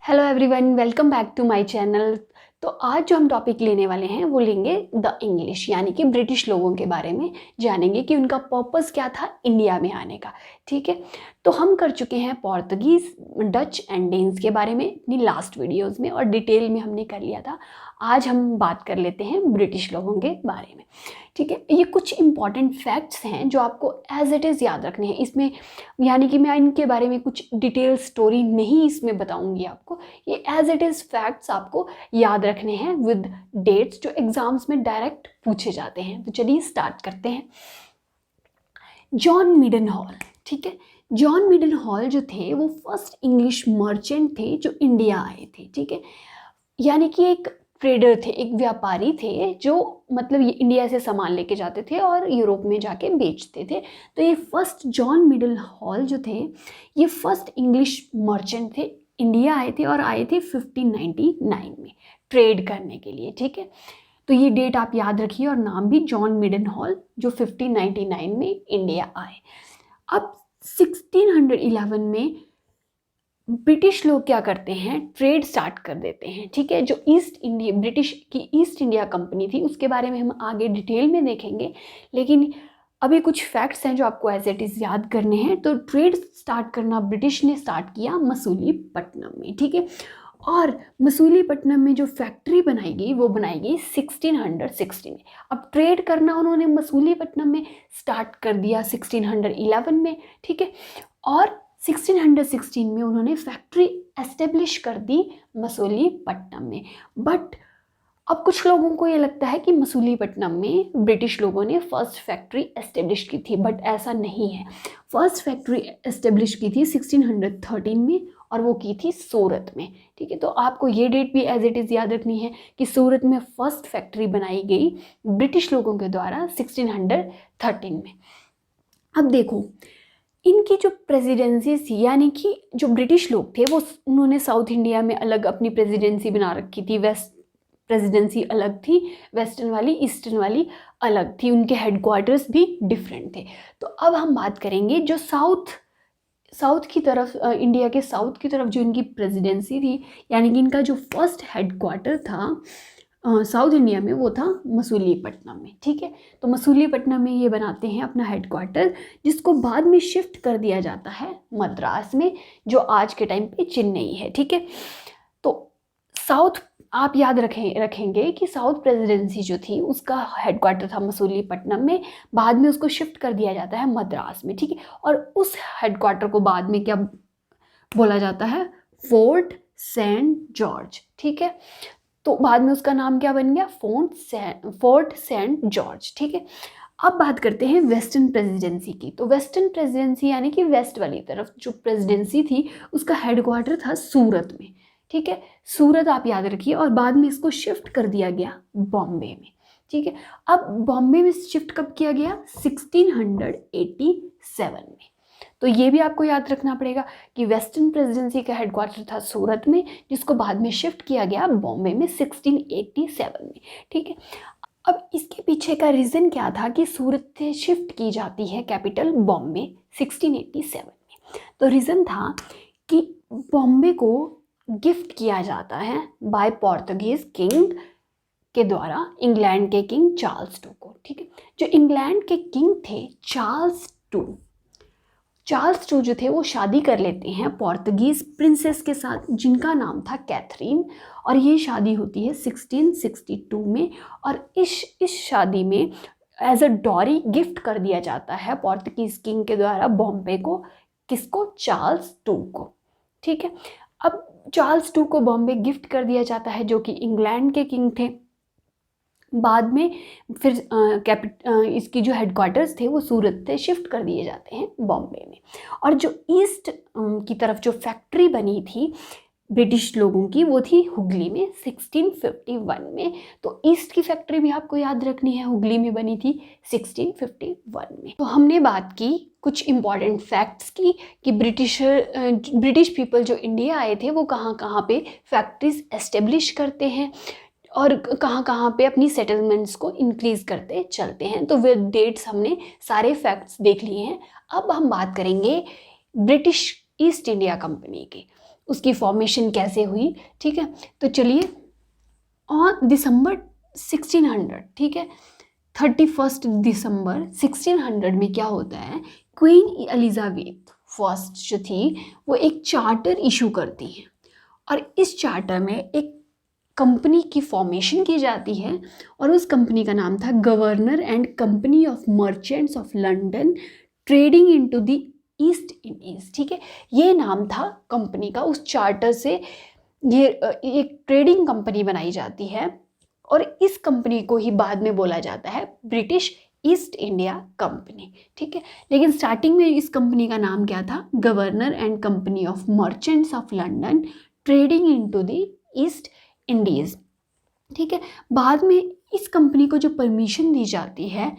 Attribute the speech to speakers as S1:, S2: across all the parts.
S1: Hello everyone, welcome back to my channel. तो आज जो हम टॉपिक लेने वाले हैं वो लेंगे द इंग्लिश, यानी कि ब्रिटिश लोगों के बारे में जानेंगे कि उनका पर्पस क्या था इंडिया में आने का। ठीक है, तो हम कर चुके हैं पोर्तुगीज़, डच एंड डेन्स के बारे में अपनी लास्ट वीडियोस में और डिटेल में हमने कर लिया था। आज हम बात कर लेते हैं ब्रिटिश लोगों के बारे में। ठीक है, ये कुछ इंपॉर्टेंट फैक्ट्स हैं जो आपको एज इट इज़ याद रखने हैं इसमें, यानी कि मैं इनके बारे में कुछ डिटेल स्टोरी नहीं इसमें बताऊंगी आपको। ये एज इट इज़ फैक्ट्स आपको याद रखने हैं विद डेट्स जो एग्जाम्स में डायरेक्ट पूछे जाते हैं। तो चलिए स्टार्ट करते हैं। जॉन मिडन हॉल, ठीक है, जॉन मिडन हॉल जो थे वो फर्स्ट इंग्लिश मर्चेंट थे जो इंडिया आए थे। ठीक है, यानी कि एक ट्रेडर थे, एक व्यापारी थे जो मतलब ये इंडिया से सामान लेके जाते थे और यूरोप में जाके बेचते थे। तो ये फर्स्ट जॉन मिडल हॉल जो थे ये फर्स्ट इंग्लिश मर्चेंट थे, इंडिया आए थे और आए थे 1599 में ट्रेड करने के लिए। ठीक है, तो ये डेट आप याद रखिए और नाम भी जॉन मिडन हॉल, जो 1599 में इंडिया आए। अब 1611 में ब्रिटिश लोग क्या करते हैं, ट्रेड स्टार्ट कर देते हैं। ठीक है, जो ईस्ट इंडिया, ब्रिटिश की ईस्ट इंडिया कंपनी थी, उसके बारे में हम आगे डिटेल में देखेंगे, लेकिन अभी कुछ फैक्ट्स हैं जो आपको एज इट इज़ याद करने हैं। तो ट्रेड स्टार्ट करना ब्रिटिश ने स्टार्ट किया मसूलीपट्टनम में। ठीक है, और मसूलीपट्टनम में जो फैक्ट्री बनाई गई वो बनाई गई 1616 में। अब ट्रेड करना उन्होंने मसूलीपट्टनम में स्टार्ट कर दिया 1611 में। ठीक है, और 1616 में उन्होंने फैक्ट्री एस्टेब्लिश कर दी मसूलीपट्टनम में। बट अब कुछ लोगों को ये लगता है कि मसूलीपट्टनम में ब्रिटिश लोगों ने फर्स्ट फैक्ट्री एस्टेब्लिश की थी, बट ऐसा नहीं है। फर्स्ट फैक्ट्री एस्टेब्लिश की थी 1613 में और वो की थी सूरत में। ठीक है, तो आपको ये डेट भी एज इट इज़ याद रखनी है कि सूरत में फर्स्ट फैक्ट्री बनाई गई ब्रिटिश लोगों के द्वारा 1613 में। अब देखो, इनकी जो प्रेसिडेंसी थी, यानी कि जो ब्रिटिश लोग थे वो उन्होंने साउथ इंडिया में अलग अपनी प्रेसिडेंसी बना रखी थी। वेस्ट प्रेसिडेंसी अलग थी, वेस्टर्न वाली, ईस्टर्न वाली अलग थी, उनके हेडक्वार्टर्स भी डिफरेंट थे। तो अब हम बात करेंगे जो साउथ की तरफ, इंडिया के साउथ की तरफ जो इनकी प्रेसिडेंसी थी, यानी कि इनका जो फर्स्ट हेडक्वार्टर था साउथ इंडिया में वो था मसूलीपट्टनम में। ठीक है, तो मसूलीपट्टनम में ये बनाते हैं अपना हेडक्वार्टर, जिसको बाद में शिफ्ट कर दिया जाता है मद्रास में, जो आज के टाइम पे चेन्नई है। ठीक है, तो साउथ आप याद रखेंगे कि साउथ प्रेसिडेंसी जो थी उसका हेडक्वार्टर था मसूलीपट्टनम में, बाद में उसको शिफ्ट कर दिया जाता है मद्रास में। ठीक है, और उस हेडक्वार्टर को बाद में क्या बोला जाता है, फोर्ट सेंट जॉर्ज। ठीक है, तो बाद में उसका नाम क्या बन गया, फोर्ट सेंट जॉर्ज। ठीक है, अब बात करते हैं वेस्टर्न प्रेसिडेंसी की। तो वेस्टर्न प्रेसिडेंसी यानी कि वेस्ट वाली तरफ जो प्रेसिडेंसी थी उसका हेडक्वार्टर था सूरत में। ठीक है, सूरत आप याद रखिए, और बाद में इसको शिफ्ट कर दिया गया बॉम्बे में। ठीक है, अब बॉम्बे में शिफ्ट कब किया गया, 1687 में। तो ये भी आपको याद रखना पड़ेगा कि वेस्टर्न प्रेसिडेंसी का हेडक्वार्टर था सूरत में, जिसको बाद में शिफ्ट किया गया बॉम्बे में 1687 में। ठीक है, अब इसके पीछे का रीज़न क्या था कि सूरत से शिफ्ट की जाती है कैपिटल बॉम्बे 1687 में। तो रीज़न था कि बॉम्बे को गिफ्ट किया जाता है बाय पोर्तुगीज किंग के द्वारा, इंग्लैंड के किंग चार्ल्स टू को। ठीक है, जो इंग्लैंड के किंग थे चार्ल्स टू जो थे वो शादी कर लेते हैं पोर्तुगीज प्रिंसेस के साथ, जिनका नाम था कैथरीन, और ये शादी होती है 1662 में। और इस शादी में एज अ डॉरी गिफ्ट कर दिया जाता है पोर्तुगीज किंग के द्वारा बॉम्बे को, किसको, चार्ल्स टू को। ठीक है, अब चार्ल्स टू को बॉम्बे गिफ्ट कर दिया जाता है, जो कि इंग्लैंड के किंग थे। बाद में फिर इसकी जो हेडक्वार्टर्स थे वो सूरत से शिफ्ट कर दिए जाते हैं बॉम्बे में। और जो ईस्ट की तरफ जो फैक्ट्री बनी थी ब्रिटिश लोगों की वो थी हुगली में 1651 में। तो ईस्ट की फैक्ट्री भी आपको याद रखनी है, हुगली में बनी थी 1651 में। तो हमने बात की कुछ इंपॉर्टेंट फैक्ट्स की कि ब्रिटिश पीपल जो इंडिया आए थे वो कहाँ कहाँ पे फैक्ट्रीज एस्टेब्लिश करते हैं और कहाँ कहाँ पे अपनी सेटलमेंट्स को इंक्रीज करते चलते हैं। तो विद डेट्स हमने सारे फैक्ट्स देख लिए हैं। अब हम बात करेंगे ब्रिटिश ईस्ट इंडिया कंपनी की। उसकी फॉर्मेशन कैसे हुई, ठीक है। तो चलिए, ऑन दिसंबर 1600, ठीक है, 31 दिसंबर 1600 में क्या होता है, क्वीन एलिजाबेथ फर्स्ट जो थी वो एक चार्टर इशू करती हैं, और इस चार्टर में एक कंपनी की फॉर्मेशन की जाती है, और उस कंपनी का नाम था governor and company of merchants of London trading into the east Indies, ठीक है। ये नाम था कंपनी का। उस चार्टर से ये एक ट्रेडिंग कंपनी बनाई जाती है, और इस कंपनी को ही बाद में बोला जाता है ब्रिटिश ईस्ट इंडिया कंपनी, ठीक है। लेकिन स्टार्टिंग में इस कंपनी का नाम क्या था, governor and company of merchants of London trading into the east Indies, ठीक है। बाद में इस कंपनी को जो परमिशन दी जाती है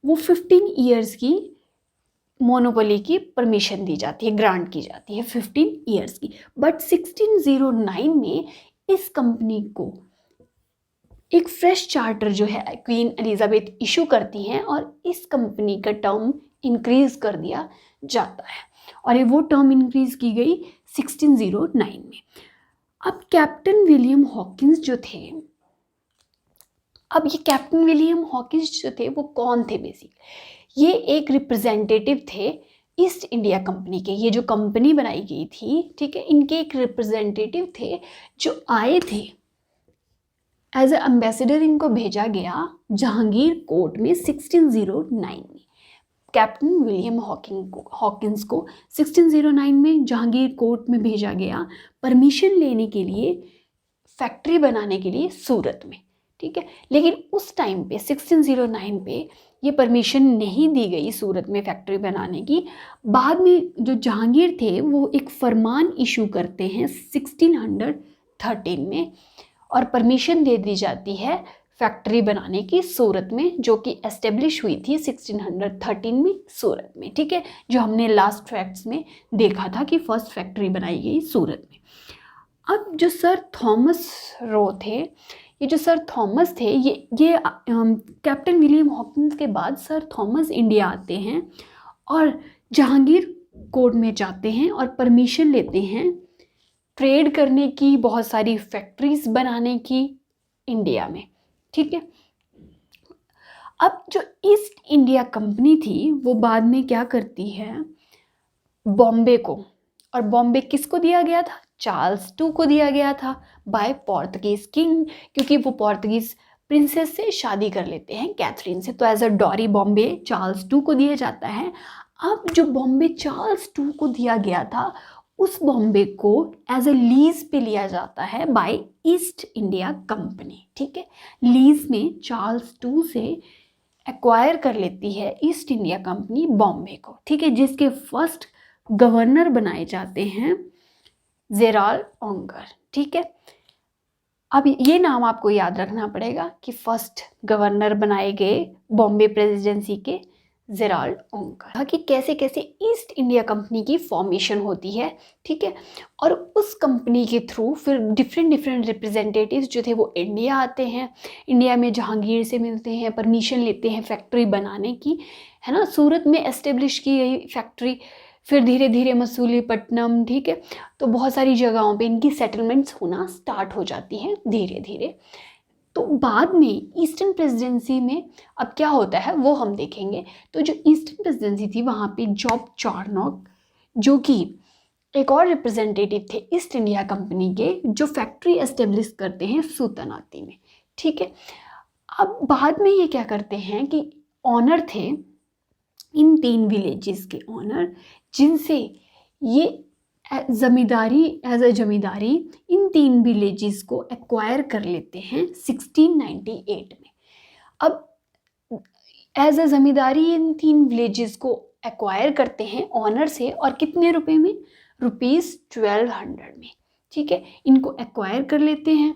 S1: वो 15 ईयर्स की मोनोपोली की परमिशन दी जाती है, ग्रांट की जाती है 15 ईयर्स की। बट 1609 में इस कंपनी को एक फ्रेश चार्टर जो है क्वीन एलिजाबेथ इशू करती हैं, और इस कंपनी का टर्म इंक्रीज कर दिया जाता है, और ये वो टर्म इंक्रीज की गई 1609 में। अब कैप्टन विलियम हॉकिंस जो थे, अब ये कैप्टन विलियम हॉकिंस जो थे वो कौन थे बेसिक, ये एक रिप्रेजेंटेटिव थे ईस्ट इंडिया कंपनी के। ये जो कंपनी बनाई गई थी, ठीक है, इनके एक रिप्रेजेंटेटिव थे जो आए थे एज ए एम्बेसडर। इनको भेजा गया जहांगीर कोर्ट में 1609 में। कैप्टन विलियम हॉकिंस को 1609 में जहांगीर कोर्ट में भेजा गया परमिशन लेने के लिए, फैक्ट्री बनाने के लिए सूरत में, ठीक है। लेकिन उस टाइम पे 1609 पे ये परमिशन नहीं दी गई सूरत में फैक्ट्री बनाने की। बाद में जो जहांगीर थे वो एक फरमान इशू करते हैं 1613 में, और परमिशन दे दी जाती है फैक्ट्री बनाने की सूरत में, जो कि एस्टेब्लिश हुई थी 1613 में सूरत में, ठीक है। जो हमने लास्ट फैक्ट्स में देखा था कि फर्स्ट फैक्ट्री बनाई गई सूरत में। अब जो सर थॉमस रो थे, ये जो सर थॉमस थे, ये कैप्टन विलियम हॉकिंस के बाद सर थॉमस इंडिया आते हैं और जहांगीर कोर्ट में जाते हैं और परमिशन लेते हैं ट्रेड करने की, बहुत सारी फैक्ट्रीज बनाने की इंडिया में, ठीक है। अब जो ईस्ट इंडिया कंपनी थी वो बाद में क्या करती है, बॉम्बे को, और बॉम्बे किसको दिया गया था, चार्ल्स II को दिया गया था बाय पोर्तुगीज किंग, क्योंकि वो पोर्तुगीज प्रिंसेस से शादी कर लेते हैं कैथरीन से, तो as a dowry Bombay Charles II को दिया जाता है। अब जो बॉम्बे चार्ल्स II को दिया गया था, उस बॉम्बे को एज अ लीज पे लिया जाता है बाय ईस्ट इंडिया कंपनी, ठीक है। लीज में चार्ल्स II से एक्वायर कर लेती है ईस्ट इंडिया कंपनी बॉम्बे को, ठीक है, जिसके फर्स्ट गवर्नर बनाए जाते हैं जेराल्ड ओंगर, ठीक है। अब ये नाम आपको याद रखना पड़ेगा कि फर्स्ट गवर्नर बनाए गए बॉम्बे प्रेसिडेंसी के जेराल्ड ओंगर, कि कैसे कैसे ईस्ट इंडिया कंपनी की फॉर्मेशन होती है, ठीक है। और उस कंपनी के थ्रू फिर डिफरेंट रिप्रेजेंटेटिव्स जो थे वो इंडिया आते हैं, इंडिया में जहांगीर से मिलते हैं, परमिशन लेते हैं फैक्ट्री बनाने की, है ना। सूरत में एस्टेब्लिश की गई फैक्ट्री, फिर धीरे धीरे मसूलीपट्टनम, ठीक है, तो बहुत सारी जगहों पे इनकी सेटलमेंट्स होना स्टार्ट हो जाती हैं धीरे धीरे। तो बाद में ईस्टर्न प्रेसिडेंसी में अब क्या होता है वो हम देखेंगे। तो जो ईस्टर्न प्रेसिडेंसी थी वहाँ पे जॉब चार्नोक, जो कि एक और रिप्रेजेंटेटिव थे ईस्ट इंडिया कंपनी के, जो फैक्ट्री एस्टेब्लिश करते हैं सुल्तानाती में, ठीक है। अब बाद में ये क्या करते हैं कि ऑनर थे इन 3 विलेजेस के ऑनर, जिनसे ये zamindari as a zamindari in 3 villages को एक्वायर कर लेते हैं 1698 में। अब as a zamindari in 3 villages को एक्वायर करते हैं ऑनर से, और कितने रुपए में, ₹1200 में, ठीक है, इनको एक्वायर कर लेते हैं।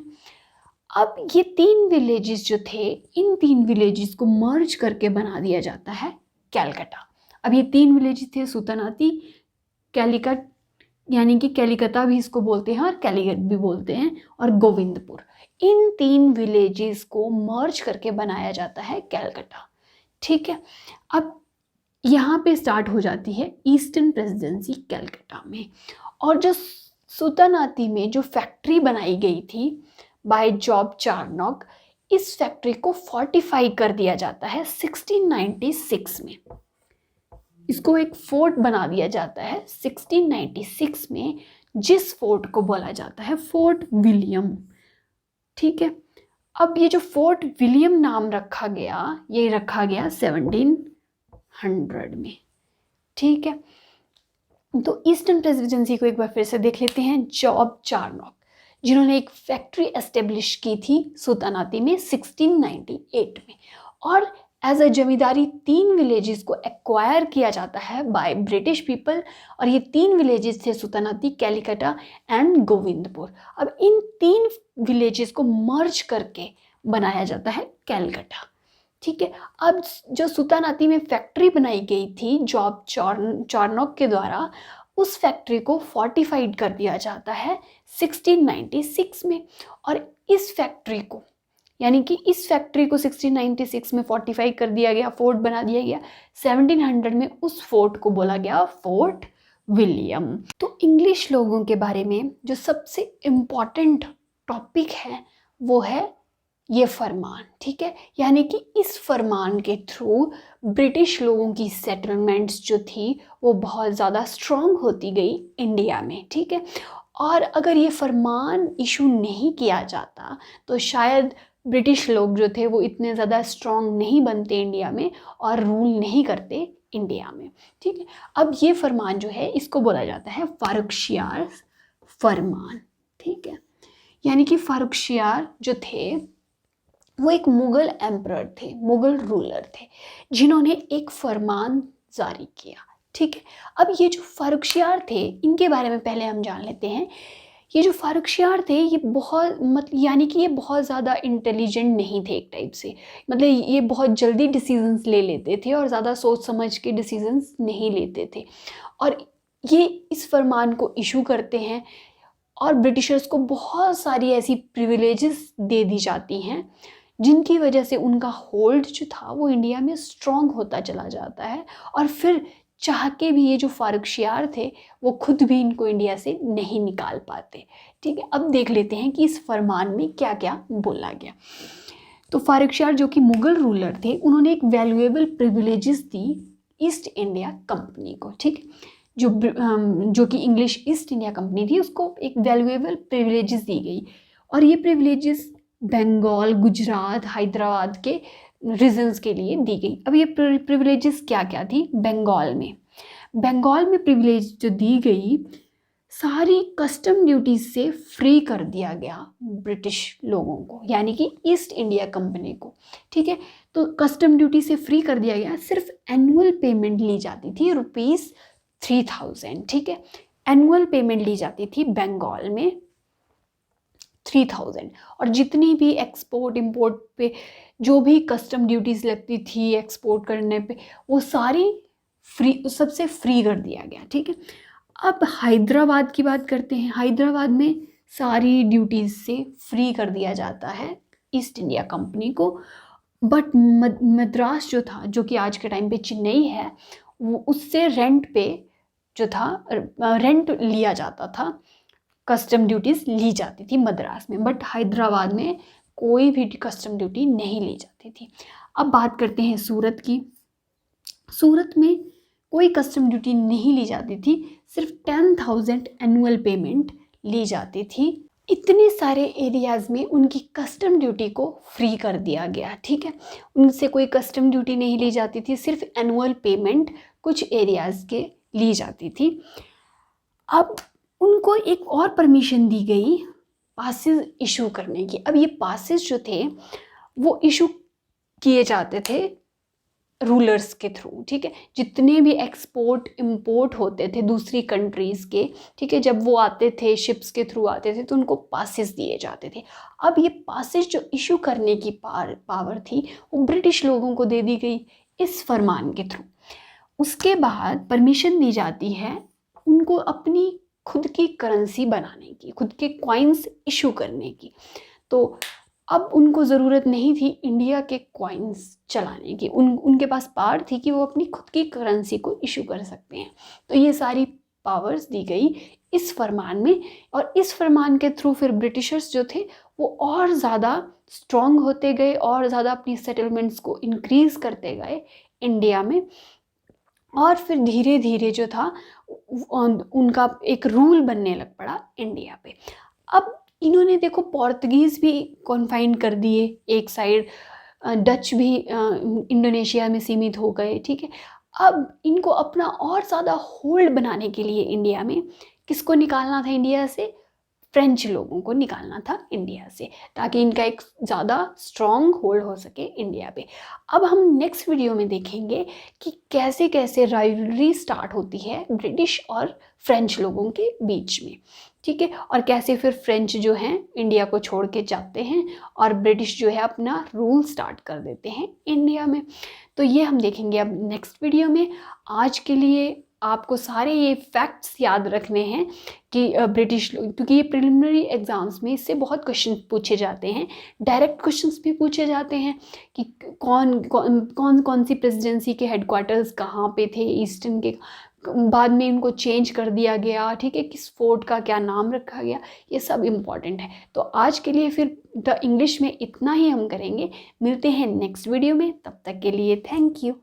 S1: अब ये 3 विलेजेस जो थे, इन 3 विलेजेस को मर्ज करके बना दिया जाता है कैलकाटा। अब ये 3 विलेजेस थे सुल्तानाती, कैलिकट, यानी कि कैलिकता भी इसको बोलते हैं और कैलिकट भी बोलते हैं, और गोविंदपुर। इन 3 विलेजेस को मर्ज करके बनाया जाता है कैलकाटा, ठीक है। अब यहाँ पे स्टार्ट हो जाती है ईस्टर्न प्रेसिडेंसी कैलकाटा में। और जो सुल्तानाती में जो फैक्ट्री बनाई गई थी बाय जॉब चार्नोक, इस फैक्ट्री को फोर्टिफाई कर दिया जाता है 1696 में। इसको एक फोर्ट बना दिया जाता है 1696 में, जिस फोर्ट को बोला जाता है फोर्ट विलियम। ठीक है, अब ये जो फोर्ट विलियम नाम रखा गया, ये रखा गया 1700 में। ठीक है, तो ईस्टर्न प्रेसिडेंसी को एक बार फिर से देख लेते हैं। जॉब चार्नोक, जिन्होंने एक फैक्ट्री एस्टेब्लिश की थी सुल्तानाती में 1698 में, और एज अ जमींदारी 3 विलेजेस को एक्वायर किया जाता है बाय ब्रिटिश पीपल, और ये 3 विलेजेस थे सुल्तानाती, कैलकाटा एंड गोविंदपुर। अब इन 3 विलेजेस को मर्ज करके बनाया जाता है कैलकाटा। ठीक है, अब जो सुल्तानाती में फैक्ट्री बनाई गई थी जॉब चार्नोक के द्वारा, उस फैक्ट्री को फोर्टिफाइड कर दिया जाता है 1696 में, और इस फैक्ट्री को, यानी कि इस फैक्ट्री को 1696 में फोर्टिफाई कर दिया गया, फोर्ट बना दिया गया। 1700 में उस फोर्ट को बोला गया फोर्ट विलियम। तो इंग्लिश लोगों के बारे में जो सबसे इम्पॉर्टेंट टॉपिक है वो है ये फरमान। ठीक है, यानी कि इस फरमान के थ्रू ब्रिटिश लोगों की सेटलमेंट्स जो थी वो बहुत ज़्यादा स्ट्रॉन्ग होती गई इंडिया में। ठीक है, और अगर ये फरमान इशू नहीं किया जाता तो शायद ब्रिटिश लोग जो थे वो इतने ज़्यादा स्ट्रॉन्ग नहीं बनते इंडिया में और रूल नहीं करते इंडिया में। ठीक है, अब ये फरमान जो है इसको बोला जाता है फारुखशियार फरमान। ठीक है, यानी कि फारुखशियार जो थे वो एक मुग़ल एम्परर थे, मुग़ल रूलर थे, जिन्होंने एक फरमान जारी किया। ठीक है, अब ये जो फारुखशियार थे इनके बारे में पहले हम जान लेते हैं। ये जो फारुखशियार थे ये यानी कि ये बहुत ज़्यादा इंटेलिजेंट नहीं थे एक टाइप से, मतलब ये बहुत जल्दी डिसीजंस ले लेते थे और ज़्यादा सोच समझ के डिसीजंस नहीं लेते थे, और ये इस फरमान को इशू करते हैं और ब्रिटिशर्स को बहुत सारी ऐसी प्रिविलेजेस दे दी जाती हैं जिनकी वजह से उनका होल्ड जो था वो इंडिया में स्ट्रॉन्ग होता चला जाता है, और फिर चाह के भी ये जो फारुखशियार थे वो खुद भी इनको इंडिया से नहीं निकाल पाते। ठीक है, अब देख लेते हैं कि इस फरमान में क्या क्या बोला गया। तो फारुखशियार जो कि मुग़ल रूलर थे, उन्होंने एक वैल्यूएबल प्रिविलेजेस दी ईस्ट इंडिया कंपनी को। ठीक, जो कि इंग्लिश ईस्ट इंडिया कंपनी थी उसको एक वैल्यूएबल प्रिविलेजेस दी गई, और ये प्रिविलेजेस बंगाल, गुजरात, हैदराबाद के रीजन्स के लिए दी गई। अब ये प्रिविलेजेस क्या क्या थी? बंगाल में प्रिविलेज जो दी गई, सारी कस्टम ड्यूटीज से फ्री कर दिया गया ब्रिटिश लोगों को, यानी कि ईस्ट इंडिया कंपनी को। ठीक है, तो कस्टम ड्यूटी से फ्री कर दिया गया। सिर्फ एनुअल पेमेंट ली जाती थी ₹3000। ठीक है, एनुअल पेमेंट ली जाती थी बंगाल में 3000, और जितनी भी एक्सपोर्ट इंपोर्ट पे जो भी कस्टम ड्यूटीज़ लगती थी एक्सपोर्ट करने पे, वो सारी फ्री, सबसे फ्री कर दिया गया। ठीक है, अब हैदराबाद की बात करते हैं। हैदराबाद में सारी ड्यूटीज़ से फ्री कर दिया जाता है ईस्ट इंडिया कंपनी को, बट मद्रास जो था, जो कि आज के टाइम पे चेन्नई है, वो उससे रेंट पे जो था, रेंट लिया जाता था, कस्टम ड्यूटीज़ ली जाती थी मद्रास में, बट हैदराबाद में कोई भी कस्टम ड्यूटी नहीं ली जाती थी। अब बात करते हैं सूरत की। सूरत में कोई कस्टम ड्यूटी नहीं ली जाती थी, सिर्फ 10,000 एनुअल पेमेंट ली जाती थी। इतने सारे एरियाज़ में उनकी कस्टम ड्यूटी को फ्री कर दिया गया। ठीक है, उनसे कोई कस्टम ड्यूटी नहीं ली जाती थी, सिर्फ एनुअल पेमेंट कुछ एरियाज़ के ली जाती थी। अब उनको एक और परमिशन दी गई पासेस इशू करने की। अब ये पासेस जो थे वो इशू किए जाते थे रूलर्स के थ्रू। ठीक है, जितने भी एक्सपोर्ट इंपोर्ट होते थे दूसरी कंट्रीज़ के, ठीक है, जब वो आते थे शिप्स के थ्रू आते थे तो उनको पासेस दिए जाते थे। अब ये पासेस जो इशू करने की पावर थी वो ब्रिटिश लोगों को दे दी गई इस फरमान के थ्रू। उसके बाद परमिशन दी जाती है उनको अपनी खुद की करेंसी बनाने की, खुद के कॉइन्स इशू करने की। तो अब उनको ज़रूरत नहीं थी इंडिया के कॉइन्स चलाने की, उनके पास पावर थी कि वो अपनी खुद की करेंसी को इशू कर सकते हैं। तो ये सारी पावर्स दी गई इस फरमान में, और इस फरमान के थ्रू फिर ब्रिटिशर्स जो थे वो और ज़्यादा स्ट्रॉन्ग होते गए, और ज़्यादा अपनी सेटलमेंट्स को इंक्रीज़ करते गए इंडिया में। और फिर धीरे धीरे जो था उनका एक रूल बनने लग पड़ा इंडिया पे। अब इन्होंने देखो पोर्तुगीज़ भी कॉन्फाइन कर दिए एक साइड, डच भी इंडोनेशिया में सीमित हो गए, ठीक है। अब इनको अपना और ज़्यादा होल्ड बनाने के लिए इंडिया में किसको निकालना था इंडिया से? फ्रेंच लोगों को निकालना था इंडिया से, ताकि इनका एक ज़्यादा स्ट्रॉन्ग होल्ड हो सके इंडिया पे। अब हम नेक्स्ट वीडियो में देखेंगे कि कैसे कैसे राइवलरी स्टार्ट होती है ब्रिटिश और फ्रेंच लोगों के बीच में, ठीक है, और कैसे फिर फ्रेंच जो हैं इंडिया को छोड़ के जाते हैं और ब्रिटिश जो है अपना रूल स्टार्ट कर देते हैं इंडिया में। तो ये हम देखेंगे अब नेक्स्ट वीडियो में। आज के लिए आपको सारे ये फैक्ट्स याद रखने हैं कि ब्रिटिश लोग, क्योंकि ये प्रिलिमिनरी एग्ज़ाम्स में इससे बहुत क्वेश्चन पूछे जाते हैं, डायरेक्ट क्वेश्चंस भी पूछे जाते हैं कि कौन सी प्रेसिडेंसी के हेडक्वार्टर्स कहाँ पे थे ईस्टर्न के, बाद में इनको चेंज कर दिया गया, ठीक है, किस फोर्ट का क्या नाम रखा गया, ये सब इम्पॉर्टेंट है। तो आज के लिए फिर द इंग्लिश में इतना ही हम करेंगे, मिलते हैं नेक्स्ट वीडियो में, तब तक के लिए थैंक यू।